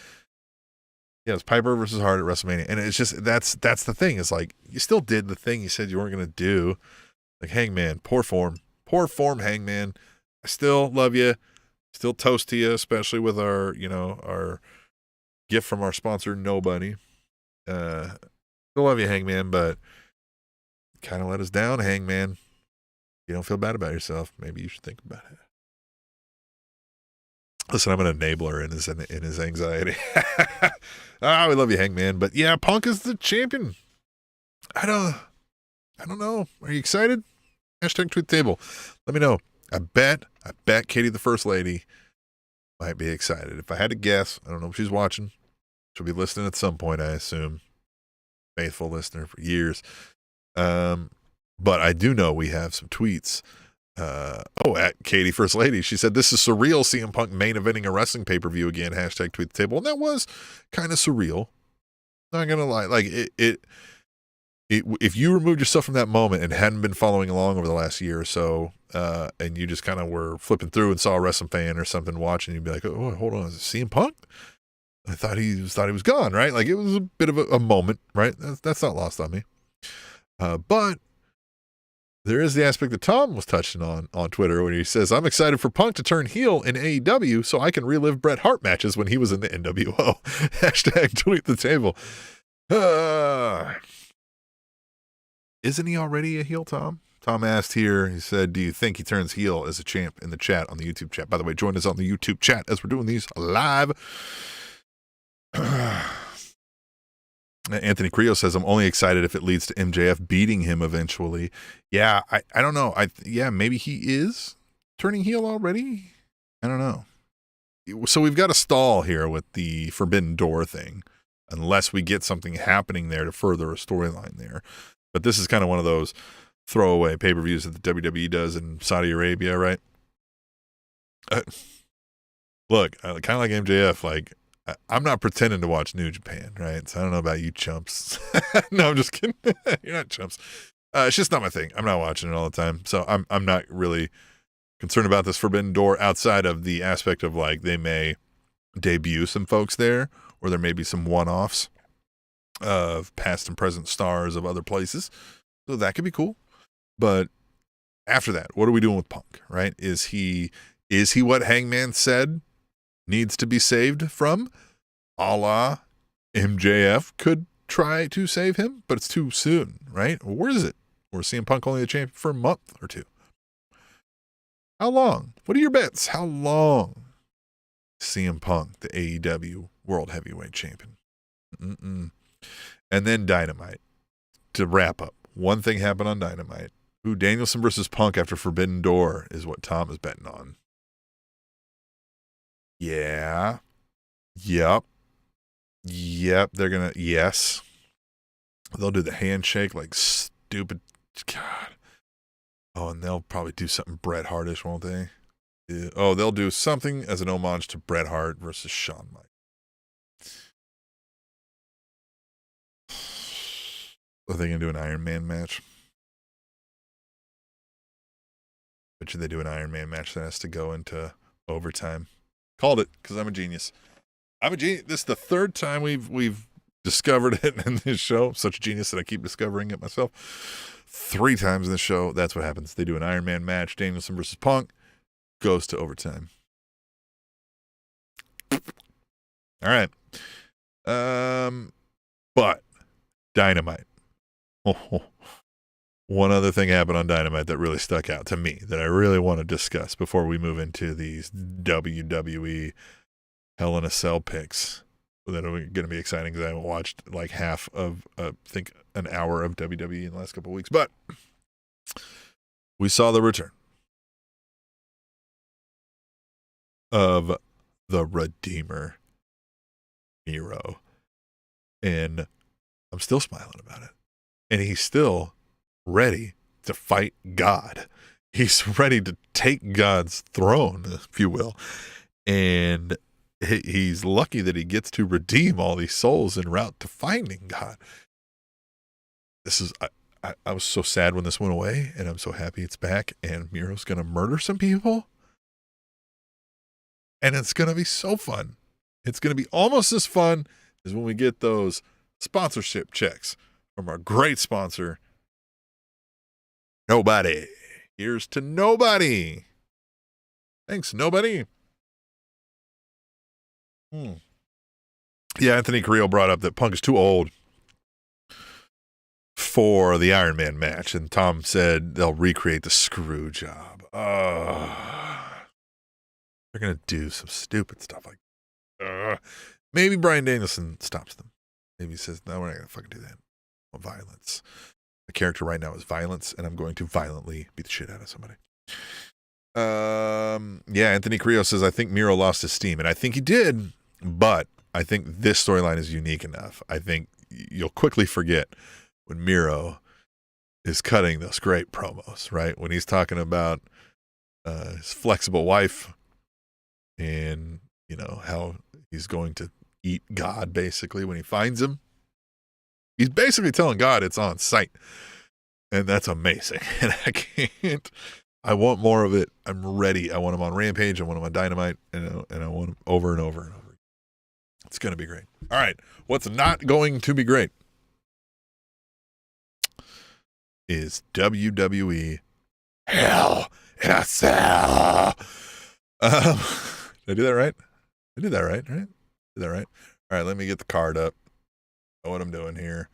Yeah, it was Piper versus Hart at WrestleMania. And it's just, that's the thing. It's like, you still did the thing you said you weren't going to do. Like, Hangman, poor form. Poor form, Hangman. I still love you. Still toast to you, especially with our, our gift from our sponsor, Nobody. Still love you, Hangman, but kind of let us down, Hangman. You don't feel bad about yourself. Maybe you should think about it. Listen, I'm an enabler in his anxiety. We love you, Hangman. But yeah, Punk is the champion. I don't know. Are you excited? Hashtag tweet the table. Let me know. I bet Katie the First Lady might be excited. If I had to guess, I don't know if she's watching. She'll be listening at some point, I assume. Faithful listener for years. But I do know we have some tweets. At Katie First Lady, she said, "This is surreal CM Punk main eventing a wrestling pay-per-view again." Hashtag tweet the table. And that was kind of surreal. Not gonna lie. Like it, if you removed yourself from that moment and hadn't been following along over the last year or so, and you just kind of were flipping through and saw a wrestling fan or something watching, you'd be like, "Oh, hold on, is it CM Punk? I thought he was gone, right?" Like, it was a bit of a moment, right? That's not lost on me. But there is the aspect that Tom was touching on Twitter when he says, "I'm excited for Punk to turn heel in AEW so I can relive Bret Hart matches when he was in the NWO." Hashtag tweet the table. Isn't he already a heel, Tom? Tom asked here, he said, "Do you think he turns heel as a champ?" in the chat, on the YouTube chat. By the way, join us on the YouTube chat as we're doing these live. Anthony Carrillo says, "I'm only excited if it leads to MJF beating him eventually." Yeah, I don't know. Maybe he is turning heel already. I don't know. So we've got a stall here with the Forbidden Door thing, unless we get something happening there to further a storyline there. But this is kind of one of those throwaway pay-per-views that the WWE does in Saudi Arabia, right? Look, kind of like MJF, like, I'm not pretending to watch New Japan, right? So I don't know about you chumps. No, I'm just kidding. You're not chumps. It's just not my thing. I'm not watching it all the time. So I'm not really concerned about this Forbidden Door outside of the aspect of, like, they may debut some folks there, or there may be some one-offs of past and present stars of other places. So that could be cool. But after that, what are we doing with Punk, right? Is he what Hangman said needs to be saved from? A la MJF could try to save him, but it's too soon, right? Where is it? We're seeing Punk only the champion for a month or two. How long? What are your bets? How long? CM Punk, the AEW World Heavyweight Champion. And then Dynamite. To wrap up, one thing happened on Dynamite. Danielson versus Punk after Forbidden Door is what Tom is betting on. Yeah. Yep. They're gonna, yes. They'll do the handshake like stupid. God. Oh, and they'll probably do something Bret Hartish, won't they? Yeah. Oh, they'll do something as an homage to Bret Hart versus Shawn Michaels. Are they gonna do an Iron Man match? But should they do an Iron Man match that has to go into overtime? Called it, because I'm a genius. This is the third time we've discovered it in this show. I'm such a genius that I keep discovering it myself. 3 times in the show, that's what happens. They do an Iron Man match, Danielson versus Punk, goes to overtime. All right. But Dynamite. One other thing happened on Dynamite that really stuck out to me that I really want to discuss before we move into these WWE Hell in a Cell picks that are going to be exciting because I haven't watched like half of, I think, an hour of WWE in the last couple of weeks. But we saw the return of the Redeemer, Miro. And I'm still smiling about it. And he's still ready to fight God. He's ready to take God's throne, if you will. And he's lucky that he gets to redeem all these souls en route to finding God. This is, I was so sad when this went away, and I'm so happy it's back, and Miro's going to murder some people. And it's going to be so fun. It's going to be almost as fun as when we get those sponsorship checks from our great sponsor, Nobody. Here's to Nobody. Thanks, Nobody. Yeah, Anthony Carrillo brought up that Punk is too old for the Iron Man match, and Tom said they'll recreate the screw job. They're going to do some stupid stuff like maybe Bryan Danielson stops them. Maybe he says, no, we're not going to fucking do that. Well, violence. The character right now is violence, and I'm going to violently beat the shit out of somebody. Yeah, Anthony Carrillo says, I think Miro lost his steam, and I think he did, but I think this storyline is unique enough. I think you'll quickly forget when Miro is cutting those great promos, right? When he's talking about his flexible wife and, you know, how he's going to eat God, basically, when he finds him. He's basically telling God it's on site. And that's amazing. And I want more of it. I'm ready. I want him on Rampage. I want him on Dynamite. And I want him over and over and over. It's going to be great. All right. What's not going to be great is WWE Hell in a Cell. Did I do that right? I did that right? Did that right? All right. Let me get the card up. Know what I'm doing here.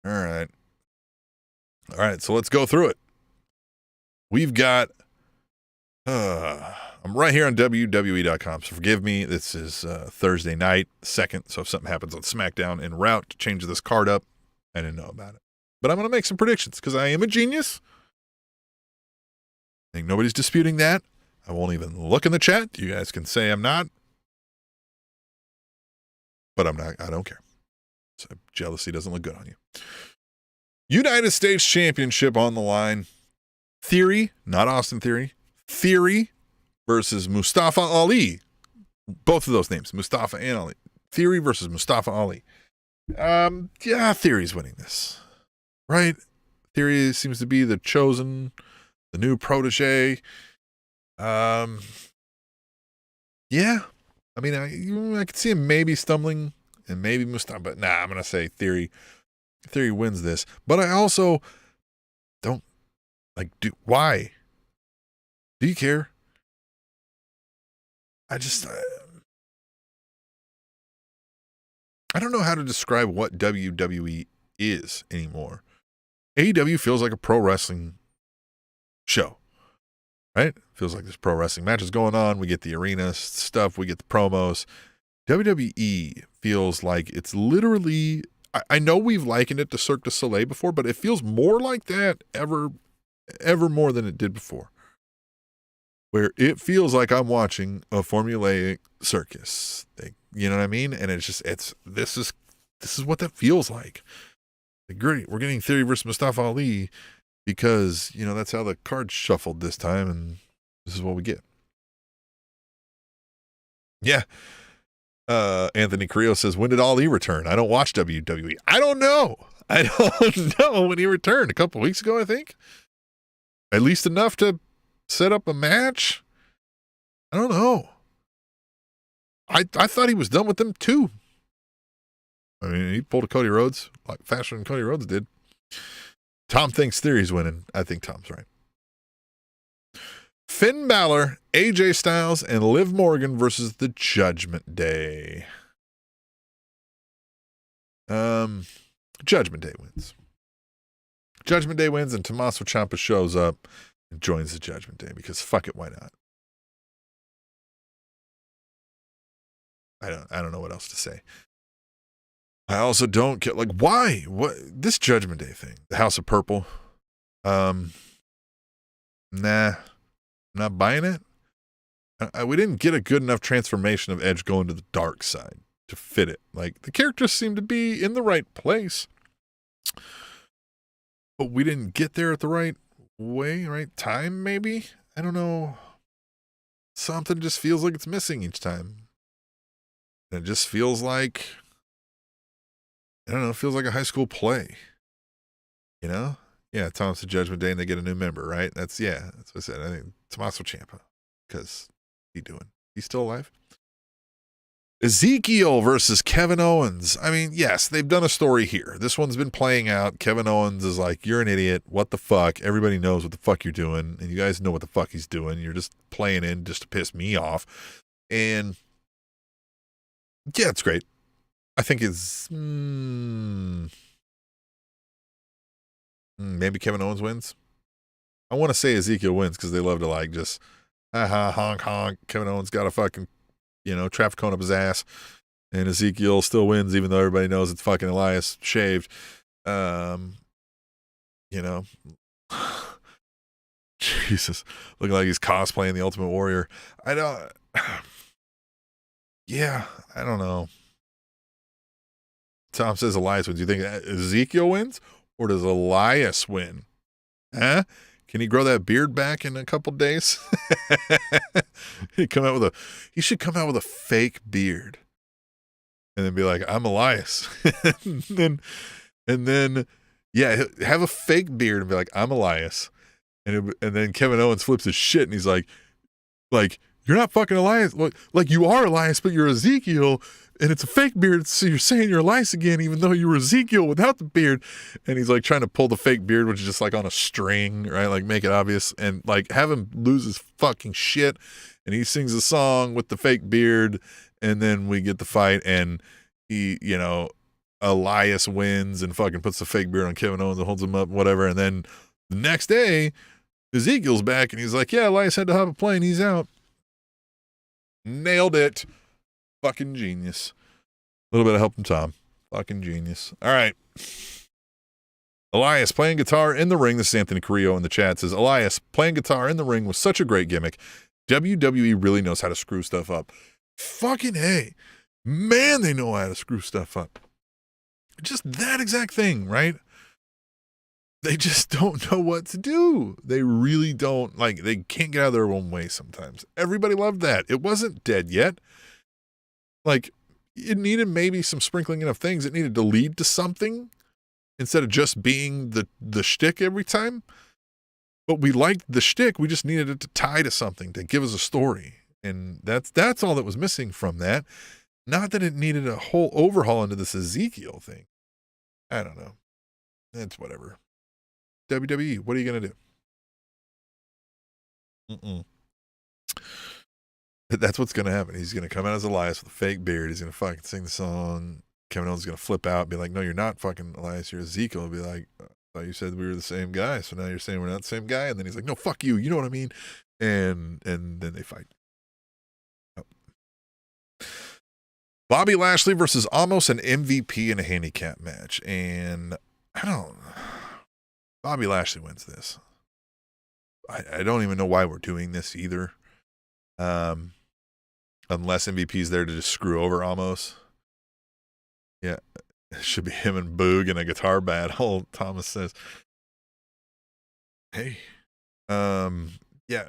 All right. So let's go through it. We've got I'm right here on WWE.com, so forgive me. This is Thursday night, 2nd, so if something happens on SmackDown en route to change this card up, I didn't know about it. But I'm going to make some predictions because I am a genius. I think nobody's disputing that. I won't even look in the chat. You guys can say I'm not. But I'm not. I don't care. So jealousy doesn't look good on you. United States Championship on the line. Theory, not Austin Theory. Theory versus Mustafa Ali. Both of those names, Mustafa and Ali. Theory versus Mustafa Ali. Yeah, Theory's winning this. Right? Theory seems to be the chosen, the new protege. Yeah. I mean, I could see him maybe stumbling and maybe Mustafa, but I'm going to say Theory. Theory wins this. But I also don't why? Do you care? I don't know how to describe what WWE is anymore. AEW feels like a pro wrestling show, right? Feels like there's pro wrestling matches going on. We get the arena stuff. We get the promos. WWE feels like it's literally, I know we've likened it to Cirque du Soleil before, but it feels more like that ever more than it did before. Where it feels like I'm watching a formulaic circus thing. You know what I mean? And it's just, this is what that feels like. Great. We're getting Theory versus Mustafa Ali because, you know, that's how the cards shuffled this time. And this is what we get. Yeah. Anthony Carrillo says, when did Ali return? I don't watch WWE. I don't know when he returned. A couple weeks ago, I think. At least enough to set up a match. I don't know. I thought he was done with them too. I mean, he pulled a Cody Rhodes like faster than Cody Rhodes did. Tom thinks Theory's winning. I think Tom's right. Finn Balor, AJ Styles, and Liv Morgan versus the Judgment Day. Judgment Day wins. Judgment Day wins, and Tommaso Ciampa shows up and joins the Judgment Day because fuck it, why not? I don't know what else to say. I also don't get why? What this Judgment Day thing? The House of Purple. Nah, I'm not buying it. We didn't get a good enough transformation of Edge going to the dark side to fit it. Like, the characters seem to be in the right place, but we didn't get there at the right way, right time, maybe? I don't know. Something just feels like it's missing each time. And it just feels like, I don't know, it feels like a high school play. You know? Yeah, Tom's the Judgment Day and they get a new member, right? That's what I said. I think Tommaso Ciampa. Because he doing? He's still alive? Ezekiel versus Kevin Owens. I mean, yes, they've done a story here. This one's been playing out. Kevin Owens is like, you're an idiot. What the fuck? Everybody knows what the fuck you're doing. And you guys know what the fuck he's doing. You're just playing in just to piss me off. And yeah, it's great. I think it's maybe Kevin Owens wins. I want to say Ezekiel wins because they love to like just honk honk. Kevin Owens got a fucking traffic cone up his ass, and Ezekiel still wins even though everybody knows it's fucking Elias shaved. Jesus, looking like he's cosplaying the Ultimate Warrior. I don't know. Tom says Elias wins. Do you think Ezekiel wins or does Elias win? Huh? Can he grow that beard back in a couple days? He should come out with a fake beard and then be like, I'm Elias. and then have a fake beard and be like, I'm Elias. And then Kevin Owens flips his shit and he's like, you're not fucking Elias. Like you are Elias, but you're Ezekiel. And it's a fake beard, so you're saying you're Elias again, even though you were Ezekiel without the beard. And he's like trying to pull the fake beard, which is just like on a string, right? Like make it obvious and like have him lose his fucking shit. And he sings a song with the fake beard. And then we get the fight and he, Elias wins and fucking puts the fake beard on Kevin Owens and holds him up, whatever. And then the next day, Ezekiel's back and he's like, yeah, Elias had to hop a plane. He's out. Nailed it. Fucking genius. A little bit of help from Tom. Fucking genius. All right. Elias playing guitar in the ring. This is Anthony Carrillo in the chat. Says, Elias playing guitar in the ring was such a great gimmick. WWE really knows how to screw stuff up. Fucking hey. Man, they know how to screw stuff up. Just that exact thing, right? They just don't know what to do. They really don't. Like, they can't get out of their own way sometimes. Everybody loved that. It wasn't dead yet. Like, it needed maybe some sprinkling in of things. It needed to lead to something instead of just being the shtick every time. But we liked the shtick. We just needed it to tie to something, to give us a story. And that's all that was missing from that. Not that it needed a whole overhaul into this Ezekiel thing. I don't know. It's whatever. WWE, what are you going to do? That's what's going to happen. He's going to come out as Elias with a fake beard. He's going to fucking sing the song. Kevin Owens is going to flip out and be like, no, you're not fucking Elias. You're Ezekiel. He'll be like, I thought you said we were the same guy. So now you're saying we're not the same guy. And then he's like, no, fuck you. You know what I mean? And then they fight. Oh. Bobby Lashley versus almost an MVP in a handicap match. And Bobby Lashley wins this. I don't even know why we're doing this either. Unless MVP's there to just screw over almost. Yeah. It should be him and Boog in a guitar battle, Thomas says. Hey. Yeah.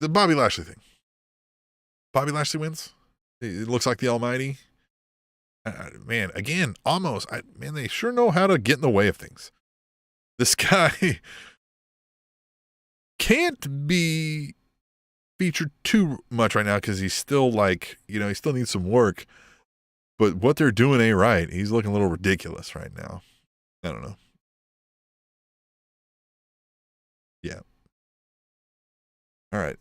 The Bobby Lashley thing. Bobby Lashley wins. It looks like the Almighty. Man, again, almost. They sure know how to get in the way of things. This guy can't be featured too much right now because he's still he still needs some work. But what they're doing ain't right. He's looking a little ridiculous right now. I don't know. Yeah. All right.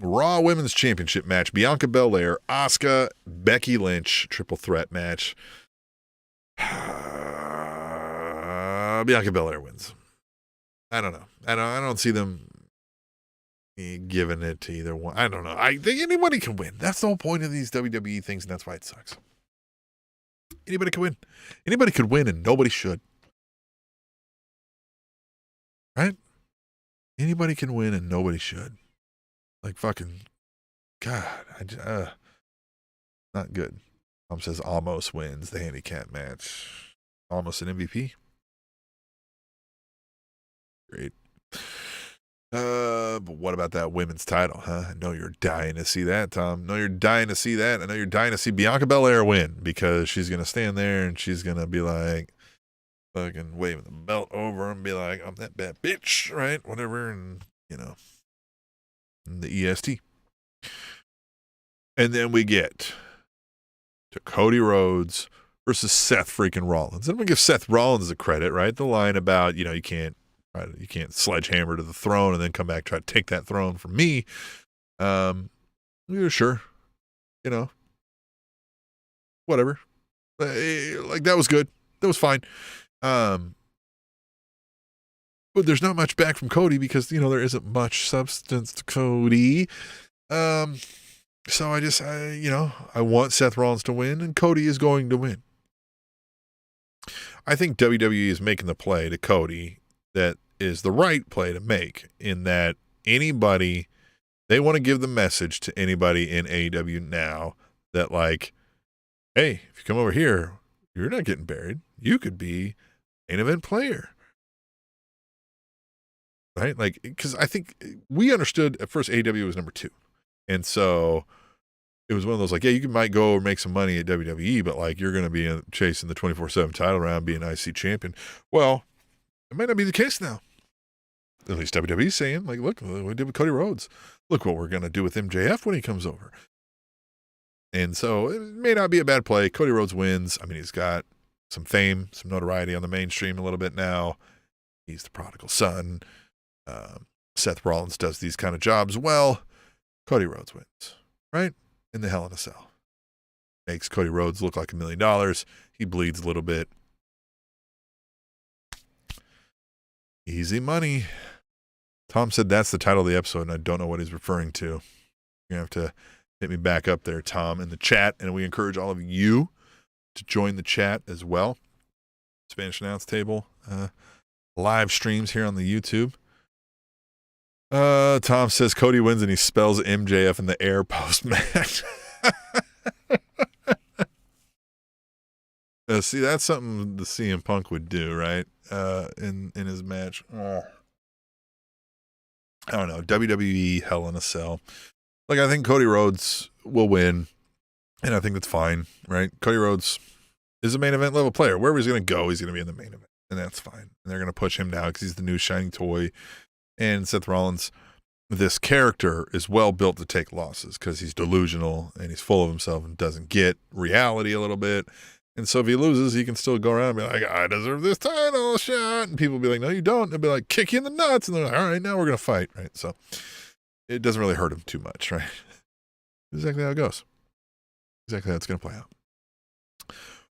Raw Women's Championship match. Bianca Belair, Asuka, Becky Lynch, triple threat match. Bianca Belair wins. I don't know. I don't see them giving it to either one. I don't know. I think anybody can win. That's the whole point of these WWE things, and that's why it sucks. Anybody can win. Anybody could win, and nobody should. Right? Anybody can win, and nobody should. Like fucking, God, not good. Tom says almost wins the handicap match. Almost an MVP. Great. But what about that women's title, huh? I know you're dying to see that, Tom. I know you're dying to see that. I know you're dying to see Bianca Belair win because she's going to stand there and she's going to be like fucking waving the belt over and be like, I'm that bad bitch, right? Whatever. And, the EST. And then we get to Cody Rhodes versus Seth freaking Rollins. And we give Seth Rollins the credit, right? The line about, you can't sledgehammer to the throne and then come back try to take that throne from me. Yeah, sure. Whatever. Like that was good. That was fine. But there's not much back from Cody because, there isn't much substance to Cody. So I want Seth Rollins to win and Cody is going to win. I think WWE is making the play to Cody that is the right play to make in that anybody, they want to give the message to anybody in AEW now that like, hey, if you come over here, you're not getting buried. You could be main event player. Right? Like, because I think we understood at first AEW was number 2. And so it was one of those like, yeah, you might go or make some money at WWE, but like you're going to be chasing the 24/7 title round, being IC champion. Well, it might not be the case now. At least WWE's saying, like, look what we did with Cody Rhodes. Look what we're going to do with MJF when he comes over. And so it may not be a bad play. Cody Rhodes wins. I mean, he's got some fame, some notoriety on the mainstream a little bit now. He's the prodigal son. Seth Rollins does these kind of jobs well. Cody Rhodes wins, right? In the Hell in a Cell. Makes Cody Rhodes look like $1 million. He bleeds a little bit. Easy money. Tom said that's the title of the episode, and I don't know what he's referring to. You're going to have to hit me back up there, Tom, in the chat, and we encourage all of you to join the chat as well. Spanish Announce Table live streams here on the YouTube. Tom says Cody wins and he spells MJF in the air post-match. See, that's something the CM Punk would do, right? In his match. I don't know. WWE Hell in a Cell. Like, I think Cody Rhodes will win, and I think that's fine, right? Cody Rhodes is a main event level player. Wherever he's going to go, he's going to be in the main event, and that's fine. And they're going to push him now because he's the new shining toy. And Seth Rollins, this character is well built to take losses because he's delusional and he's full of himself and doesn't get reality a little bit. And so if he loses, he can still go around and be like, I deserve this title shot. And people will be like, no, you don't. And they'll be like, kick you in the nuts. And they're like, all right, now we're going to fight. Right. So it doesn't really hurt him too much. Right. Exactly how it goes. Exactly how it's going to play out.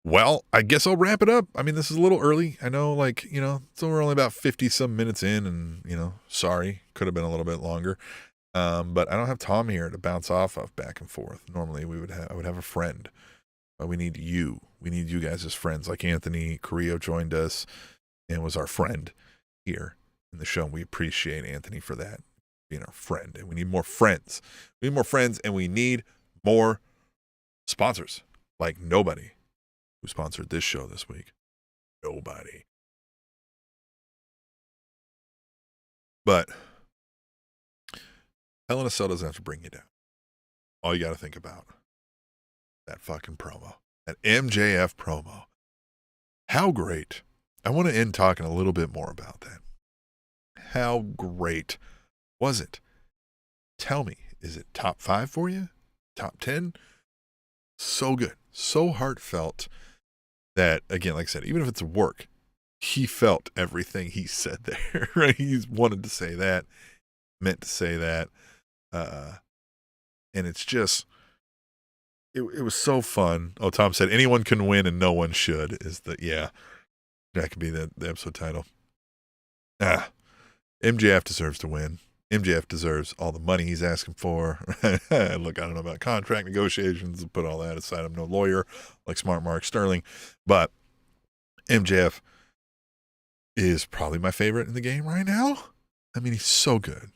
Well, I guess I'll wrap it up. I mean, this is a little early. I know, like, so we're only about 50 some minutes in and, sorry, could have been a little bit longer. But I don't have Tom here to bounce off of back and forth. Normally I would have a friend, but we need you. We need you guys as friends. Like Anthony Carrillo joined us and was our friend here in the show. We appreciate Anthony for that, being our friend. And we need more friends. We need more friends and we need more sponsors. Like nobody who sponsored this show this week. Nobody. But Hell in a Cell doesn't have to bring you down. All you got to think about, that fucking promo. That MJF promo. How great. I want to end talking a little bit more about that. How great was it? Tell me, is it top 5 for you? Top 10? So good. So heartfelt that, again, like I said, even if it's work, he felt everything he said there, right? He's wanted to say that, meant to say that. And it's just, it was so fun. Oh, Tom said, anyone can win and no one should that could be the episode title. MJF deserves to win. MJF deserves all the money he's asking for. Look, I don't know about contract negotiations. Put all that aside. I'm no lawyer like Smart Mark Sterling. But MJF is probably my favorite in the game right now. I mean, he's so good.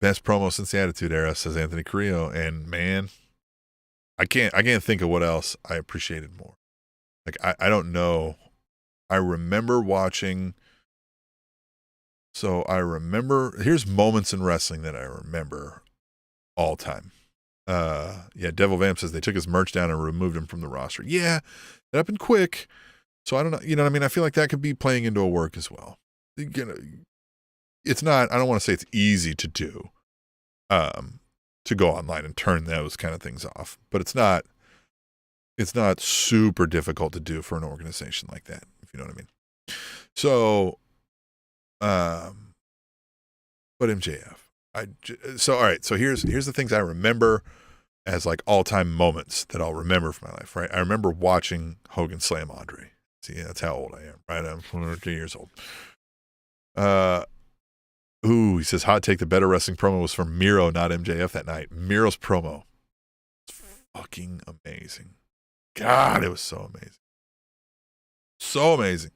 Best promo since the Attitude Era, says Anthony Carrillo. And man, I can't think of what else I appreciated more. Like, I don't know. I remember watching. So here's moments in wrestling that I remember all time. Devil Vamp says they took his merch down and removed him from the roster. Yeah, that happened quick. So I don't know. You know what I mean? I feel like that could be playing into a work as well. It's not, I don't want to say it's easy to do, to go online and turn those kind of things off, but it's not super difficult to do for an organization like that, if you know what I mean. So, but MJF, all right. So here's the things I remember as like all-time moments that I'll remember from my life, right? I remember watching Hogan slam Andre. See, that's how old I am, right? I'm 102 years old. He says, hot take, the better wrestling promo was from Miro, not MJF that night. Miro's promo was fucking amazing. God, it was so amazing. So amazing.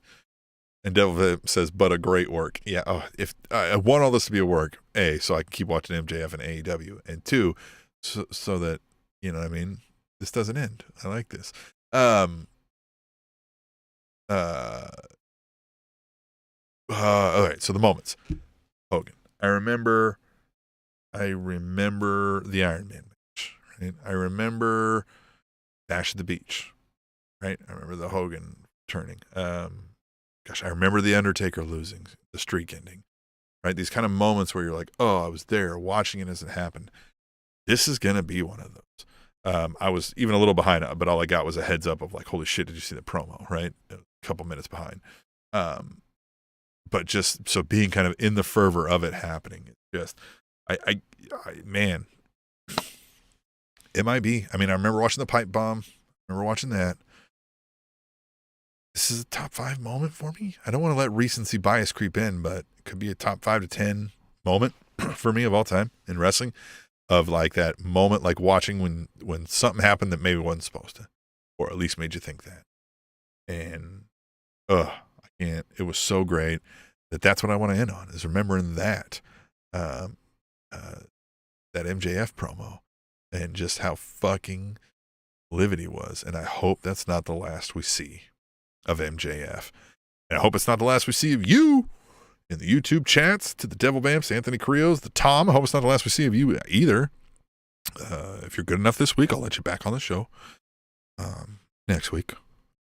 And Devil says, but a great work. Yeah, if I want all this to be a work, A, so I can keep watching MJF and AEW, and 2, so that, you know what I mean, this doesn't end. I like this. All right, so the moments. Hogan. I remember the Iron Man match, right? I remember Bash at the Beach, right? I remember the Hogan turning. I remember the Undertaker losing, the streak ending, right? These kind of moments where you're like, oh, I was there watching it as it happened. This is going to be one of those. I was even a little behind, but all I got was a heads up of like, holy shit, did you see the promo, right? A couple minutes behind. But just so being kind of in the fervor of it happening, just, man, it might be. I mean, I remember watching the pipe bomb. I remember watching that. This is a top 5 moment for me. I don't want to let recency bias creep in, but it could be a top 5 to 10 moment for me of all time in wrestling, of like that moment, like watching when something happened that maybe wasn't supposed to, or at least made you think that. And, I can't, it was so great that's what I want to end on, is remembering that MJF promo and just how fucking livid he was. And I hope that's not the last we see of MJF. And I hope it's not the last we see of you in the YouTube chats, to the Devil Vamps, Anthony Carrillo's, the Tom. I hope it's not the last we see of you either. If you're good enough this week, I'll let you back on the show next week.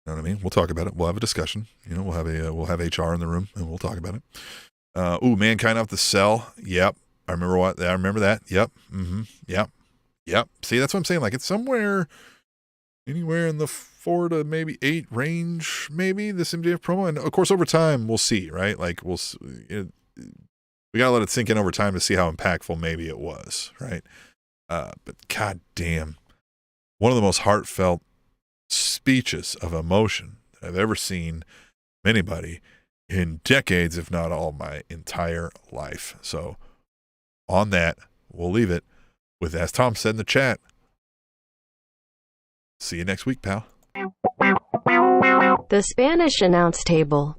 You know what I mean? We'll talk about it. We'll have a discussion. You know, we'll have HR in the room and we'll talk about it. Mankind off the cell. Yep. I remember that. Yep. Mm-hmm. Yep. See, that's what I'm saying. Like, it's anywhere in the 4 to maybe 8 range, maybe, this MJF promo. And of course, over time, we'll see, right? Like, we gotta let it sink in over time to see how impactful maybe it was, right? But goddamn, one of the most heartfelt speeches of emotion that I've ever seen from anybody in decades, if not all my entire life. So on that, we'll leave it with, as Tom said in the chat, see you next week, pal. The Spanish announce table.